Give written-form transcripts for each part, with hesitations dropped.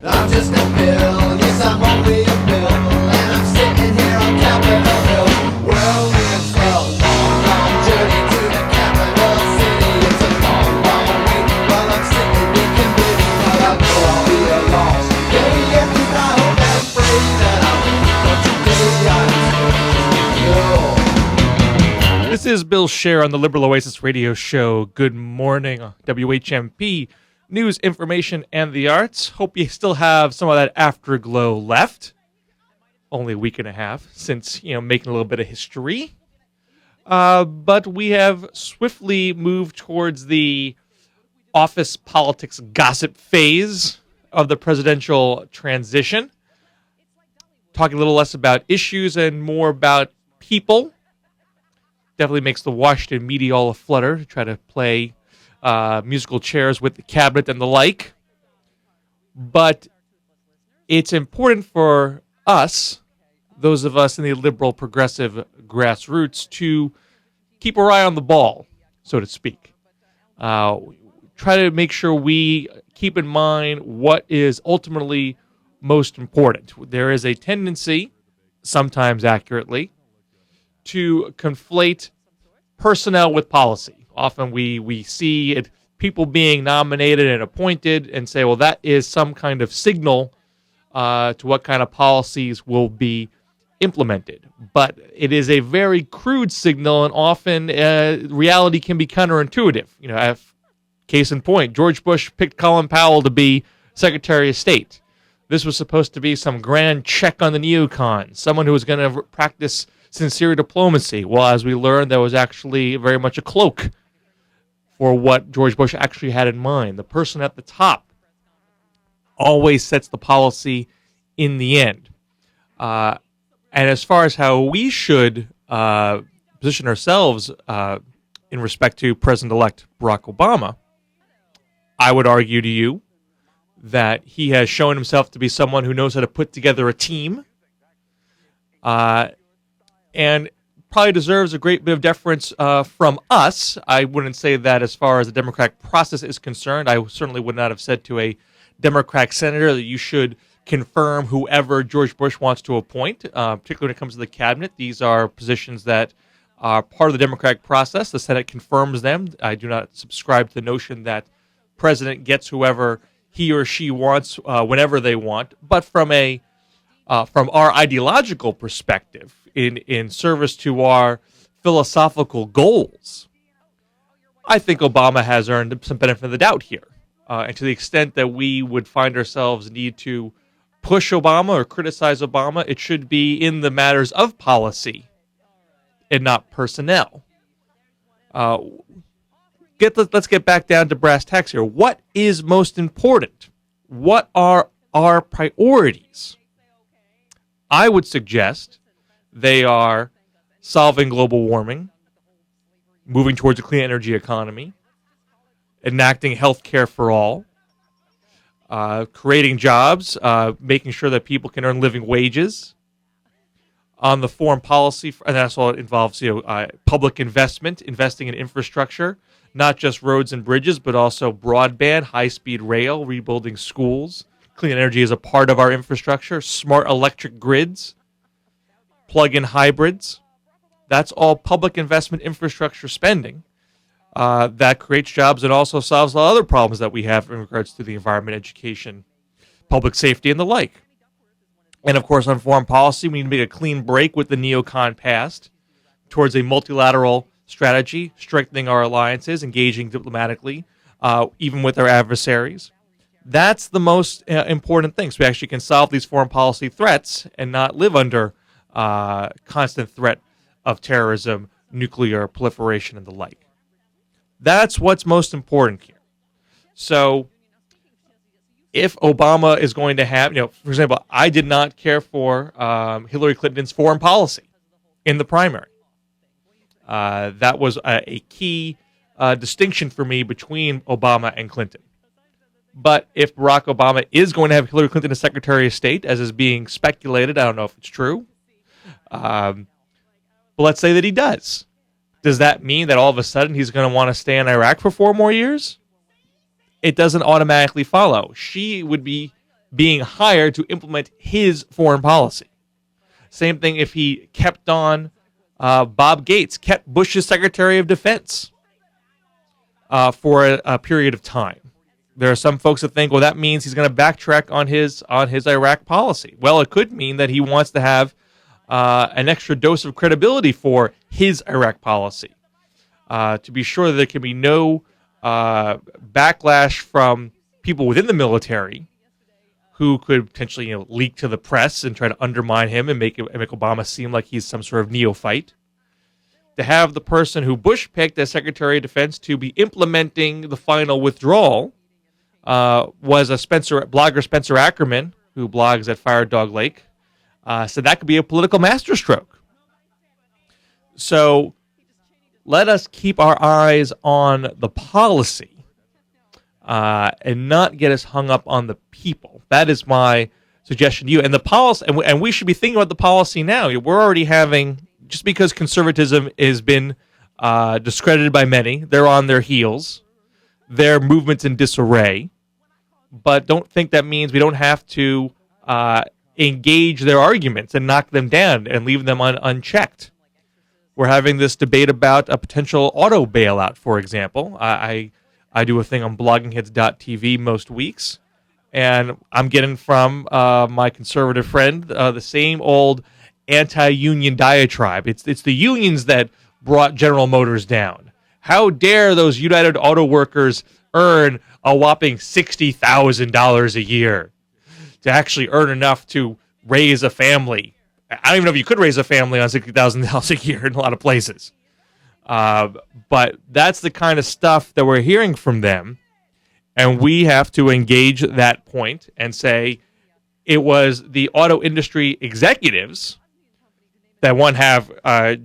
I'm just a bill, yes I'm only a bill, and I'm sitting here on Capitol Hill. Well, it's a long, long journey to the capital city. It's a long, long wait while I'm sitting in committee, but I know I'll be a loss. Yeah, yeah, 'cause I hope and pray that I'll be, but today I'm This is Bill Scher on the Liberal Oasis radio show. Good morning, WHMP. News, information, and the arts. Hope you still have some of that afterglow left. Only a week and a half since, making a little bit of history. But we have swiftly moved towards the office politics gossip phase of the presidential transition. Talking a little less about issues and more about people. Definitely makes the Washington media all aflutter to try to play musical chairs with the cabinet and the like. But it's important for us, those of us in the liberal progressive grassroots, to keep our eye on the ball, so to speak. Try to make sure we keep in mind what is ultimately most important. There is a tendency, sometimes accurately, to conflate personnel with policy. Often we see it, people being nominated and appointed and say, well, that is some kind of signal to what kind of policies will be implemented. But it is a very crude signal, and often reality can be counterintuitive. Case in point, George Bush picked Colin Powell to be Secretary of State. This was supposed to be some grand check on the neocons, someone who was going to practice sincere diplomacy. Well, as we learned, that was actually very much a cloak for what George Bush actually had in mind. The person at the top always sets the policy in the end. And as far as how we should position ourselves in respect to President-elect Barack Obama, I would argue to you that he has shown himself to be someone who knows how to put together a team, and probably deserves a great bit of deference from us. I wouldn't say that as far as the democratic process is concerned. I certainly would not have said to a Democratic senator that you should confirm whoever George Bush wants to appoint, particularly when it comes to the cabinet. These are positions that are part of the democratic process. The Senate confirms them. I do not subscribe to the notion that president gets whoever he or she wants whenever they want. But from our ideological perspective, in service to our philosophical goals, I think Obama has earned some benefit of the doubt here. And to the extent that we would find ourselves need to push Obama or criticize Obama, it should be in the matters of policy and not personnel. Let's get back down to brass tacks here. What is most important? What are our priorities? I would suggest they are solving global warming, moving towards a clean energy economy, enacting health care for all, creating jobs, making sure that people can earn living wages. On the foreign policy, and that's all it involves, public investment, investing in infrastructure, not just roads and bridges, but also broadband, high-speed rail, rebuilding schools. Clean energy is a part of our infrastructure, smart electric grids, plug-in hybrids. That's all public investment infrastructure spending that creates jobs and also solves a lot of other problems that we have in regards to the environment, education, public safety, and the like. And, of course, on foreign policy, we need to make a clean break with the neocon past towards a multilateral strategy, strengthening our alliances, engaging diplomatically, even with our adversaries. That's the most important thing. So we actually can solve these foreign policy threats and not live under constant threat of terrorism, nuclear proliferation, and the like. That's what's most important here. So if Obama is going to have, for example, I did not care for Hillary Clinton's foreign policy in the primary. That was a key distinction for me between Obama and Clinton. But if Barack Obama is going to have Hillary Clinton as Secretary of State, as is being speculated, I don't know if it's true, but let's say that he does. Does that mean that all of a sudden he's going to want to stay in Iraq for 4 more years? It doesn't automatically follow. She would be being hired to implement his foreign policy. Same thing if he kept on Bob Gates, kept Bush's Secretary of Defense for a period of time. There are some folks that think, well, that means he's going to backtrack on his Iraq policy. Well, it could mean that he wants to have an extra dose of credibility for his Iraq policy, to be sure that there can be no backlash from people within the military who could potentially leak to the press and try to undermine him and make Obama seem like he's some sort of neophyte. To have the person who Bush picked as Secretary of Defense to be implementing the final withdrawal was a blogger Spencer Ackerman, who blogs at Fire Dog Lake, said that could be a political masterstroke. So let us keep our eyes on the policy and not get us hung up on the people. That is my suggestion to you. And the policy, and we should be thinking about the policy now. We're already having, just because conservatism has been discredited by many, they're on their heels. Their movement's in disarray. But don't think that means we don't have to engage their arguments and knock them down and leave them unchecked. We're having this debate about a potential auto bailout, for example. I do a thing on bloggingheads.tv most weeks, and I'm getting from my conservative friend the same old anti-union diatribe. It's the unions that brought General Motors down. How dare those United Auto Workers earn a whopping $60,000 a year to actually earn enough to raise a family. I don't even know if you could raise a family on $60,000 a year in a lot of places. But that's the kind of stuff that we're hearing from them. And we have to engage that point and say it was the auto industry executives that have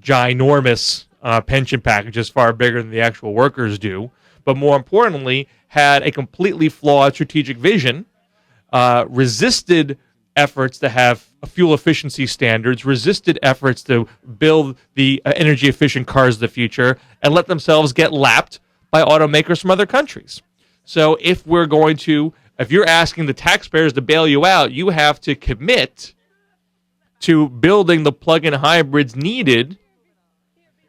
ginormous pension packages far bigger than the actual workers do, but more importantly, had a completely flawed strategic vision, resisted efforts to have fuel efficiency standards, resisted efforts to build the energy efficient cars of the future, and let themselves get lapped by automakers from other countries. So if you're asking the taxpayers to bail you out, you have to commit to building the plug-in hybrids needed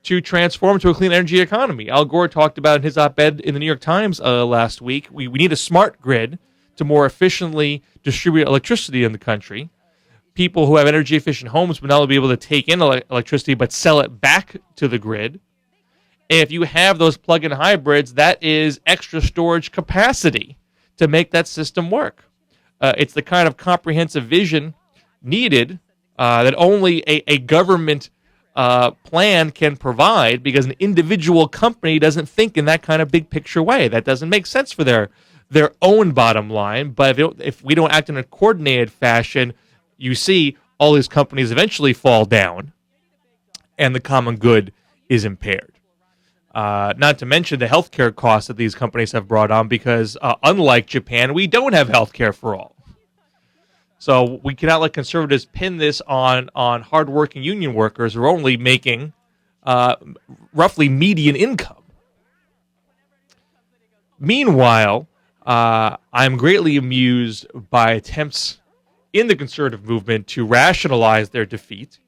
to transform to a clean energy economy. Al Gore talked about in his op-ed in the New York Times last week, we need a smart grid to more efficiently distribute electricity in the country. People who have energy-efficient homes will not only be able to take in electricity, but sell it back to the grid. And if you have those plug-in hybrids, that is extra storage capacity to make that system work. It's the kind of comprehensive vision needed that only a government plan can provide, because an individual company doesn't think in that kind of big picture way. That doesn't make sense for their own bottom line. But if we don't act in a coordinated fashion, you see all these companies eventually fall down and the common good is impaired. Not to mention the healthcare costs that these companies have brought on, because unlike Japan, we don't have healthcare for all. So we cannot let conservatives pin this on hardworking union workers who are only making roughly median income. Meanwhile, I'm greatly amused by attempts in the conservative movement to rationalize their defeat.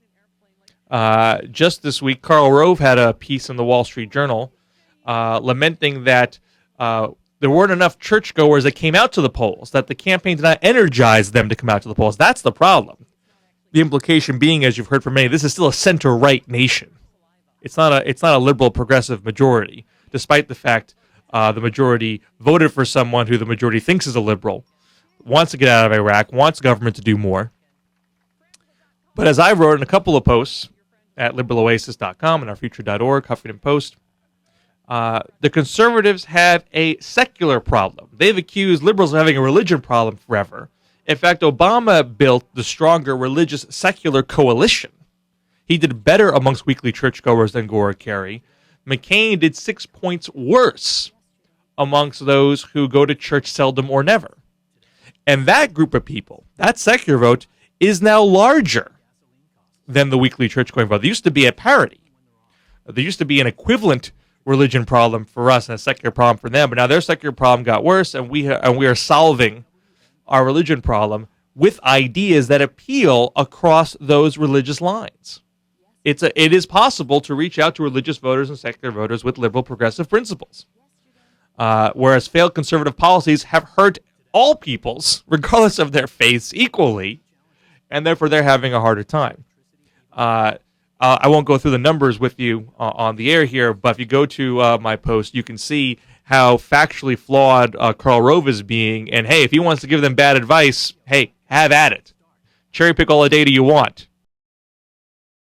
Just this week, Karl Rove had a piece in the Wall Street Journal lamenting that there weren't enough churchgoers that came out to the polls, that the campaign did not energize them to come out to the polls. That's the problem. The implication being, as you've heard from many, this is still a center-right nation. It's not a liberal progressive majority, despite the fact the majority voted for someone who the majority thinks is a liberal, wants to get out of Iraq, wants government to do more. But as I wrote in a couple of posts at LiberalOasis.com and our Future.org, Huffington Post, the conservatives have a secular problem. They've accused liberals of having a religion problem forever. In fact, Obama built the stronger religious secular coalition. He did better amongst weekly churchgoers than Gore or Kerry. McCain did 6 points worse amongst those who go to church seldom or never. And that group of people, that secular vote, is now larger than the weekly church-going vote. There used to be a parity. There used to be an equivalent religion problem for us and a secular problem for them, but now their secular problem got worse, and we are solving our religion problem with ideas that appeal across those religious lines. It is possible to reach out to religious voters and secular voters with liberal progressive principles. Whereas failed conservative policies have hurt all peoples, regardless of their faiths, equally, and therefore they're having a harder time. I won't go through the numbers with you on the air here, but if you go to my post, you can see how factually flawed Karl Rove is being, and hey, if he wants to give them bad advice, hey, have at it. Cherry pick all the data you want.